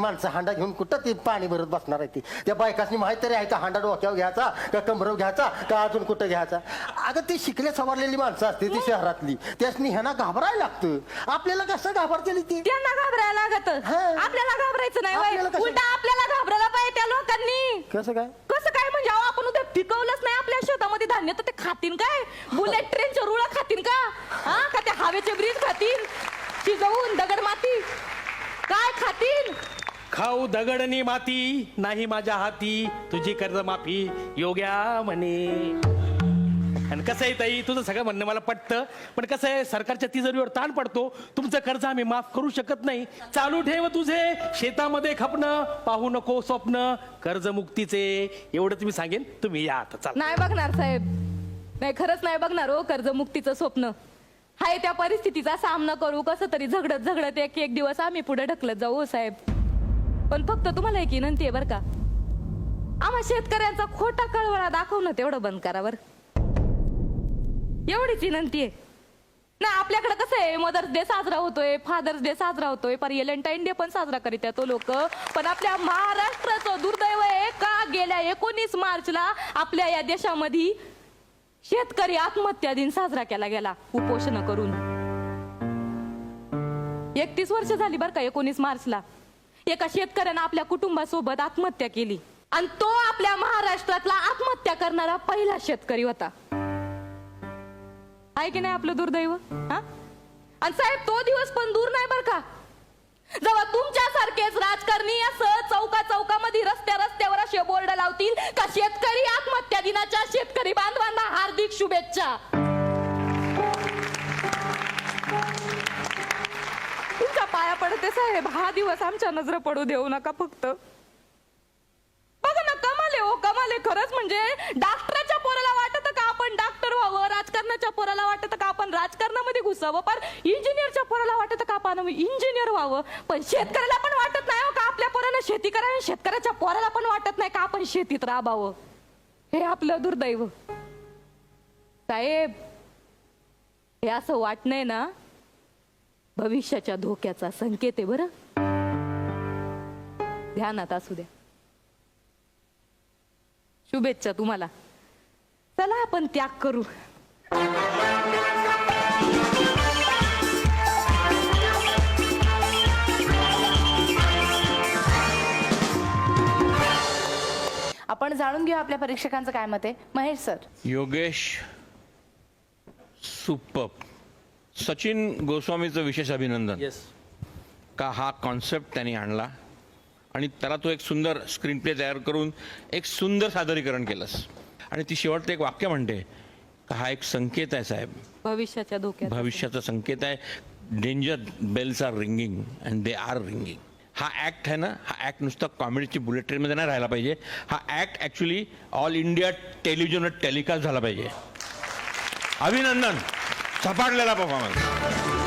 माणसं हांडा घेऊन कुठं ती पाणी भरत बसणार आहे ती. त्या बायकासनी माहित तरी आहे का हांडा डोक्यावर घ्यायचा का कमरवर घ्यायचा का अजून कुठं घ्यायचा. अगं ती शिकल्या सवरलेली माणसं असते ती शहरातली, त्यासनी ह्यांना घाबरायला लागतं. आपल्याला कसं घाबरतेली ती, त्यांना घाबरायला लागत, आपल्याला घाबरायचं नाही. उलटा आपल्याला घाबरायला पाहिजे त्या लोकांनी. कसं काय कसं काय म्हणजे अहो, आपण उद्या पिकवलंच नाही आपल्या शेतामध्ये धान्य तर ते खातील काय? बुलेट ट्रेनच्या रुळा खातील का? हा का ते हवेचे ब्रिज खातील? शिजवून दगड माती काय खातील? खाऊ दगडनी माती नाही माझ्या हाती, तुझी कर्जमाफी योग्या म्हणे. आणि कसं आहे ताई, तुझं सगळं म्हणणं मला पटतं, पण कसं आहे सरकारच्या तिजोरीवर ताण पडतो. तुमचं कर्ज आम्ही माफ करू शकत नाही. चालू ठेव तुझे शेतामध्ये खपणं, पाहू नको स्वप्न कर्जमुक्तीचे. एवढं तुम्ही सांगेन. तुम्ही या आता चला. नाही बघणार साहेब, नाही खरंच नाही बघणार हो कर्जमुक्तीचं स्वप्न. हाय त्या परिस्थितीचा सामना करू, कसं तरी झगडत झगडत एक एक दिवस आम्ही पुढे ढकलत जाऊ हो साहेब. पण फक्त तुम्हाला एक विनंती आहे बरं का, आम्हा शेतकऱ्यांचा खोटा कळवळा दाखवणं तेवढं बंद करा बरं, एवढीच विनंती आहे. ना आपल्याकडे कसं आहे, मदर्स डे साजरा होतोय, फादर्स डे साजरा होतोय, पर व्हॅलेंटाईन डे पण साजरा करीत तो लोक. पण आपल्या महाराष्ट्राचं दुर्दैव आहे का गेल्या 19 मार्चला आपल्या या देशामध्ये शेतकरी आत्महत्या दिन साजरा केला गेला उपोषण करून. 31 वर्ष झाली बरं का. 19 मार्चला एका शेतकऱ्यानं आपल्या कुटुंबासोबत आत्महत्या केली आणि तो आपल्या महाराष्ट्रातला आत्महत्या करणारा पहिला शेतकरी होता. आहे की नाही आपलं दुर्दैव? हा आणि साहेब तो दिवस पण दूर नाही बरं का, जेव्हा तुमच्यासारखेच राजकारणी असं चौका चौकामध्ये रस्त्या रस्त्यावर असे बोर्ड लावतील का शेतकरी आत्महत्या दिनाच्या शेतकरी बांधवांना हार्दिक शुभेच्छा. तुमच्या पाया पडते साहेब, हा दिवस आमच्या नजर पडू देऊ नका फक्त. बघा ना, कमाले हो कमाले खरंच. म्हणजे डॉक्टरच्या पोराला वाटत का आपण डॉक्टर व्हावं, राजकारणाच्या पोराला वाटत का आपण राजकारणामध्ये घुसावं, पण इंजिनियरच्या पोराला वाटत का आपण इंजिनियर व्हावं, पण शेतकऱ्याला पण वाटत नाही हो का आपल्या पोरानं शेती करावी, शेतकऱ्याच्या पोराला पण वाटत नाही का आपण शेतीत राबावं. हे आपलं दुर्दैव साहेब. हे असं वाटणंय ना भविष्याच्या धोक्याचा संकेत आहे बरं, ध्यानात असू द्या. शुभेच्छा तुम्हाला. चला आपण त्याग करू. आपण जाणून घेऊ आपल्या परीक्षकांचं काय मत आहे. महेश सर. योगेश सुपर. सचिन गोस्वामीचं विशेष अभिनंदन. येस. का हा कॉन्सेप्ट त्यांनी आणला आणि त्याला तो एक सुंदर स्क्रीन प्ले तयार करून एक सुंदर सादरीकरण केलंस. आणि ती शेवटचं एक वाक्य म्हणते का हा एक संकेत आहे साहेब, भविष्याच्या धोक्यात, भविष्याचा संकेत आहे. Danger bells are ringing and they are ringing. हा ॲक्ट आहे ना, हा ॲक्ट नुसतं कॉमेडीची बुलेट ट्रेनमध्ये नाही राहायला पाहिजे. हा ॲक्ट ॲक्च्युली ऑल इंडिया टेलिव्हिजनवर टेलिकास्ट झाला पाहिजे. अभिनंदन. झपाटलेला परफॉर्मन्स.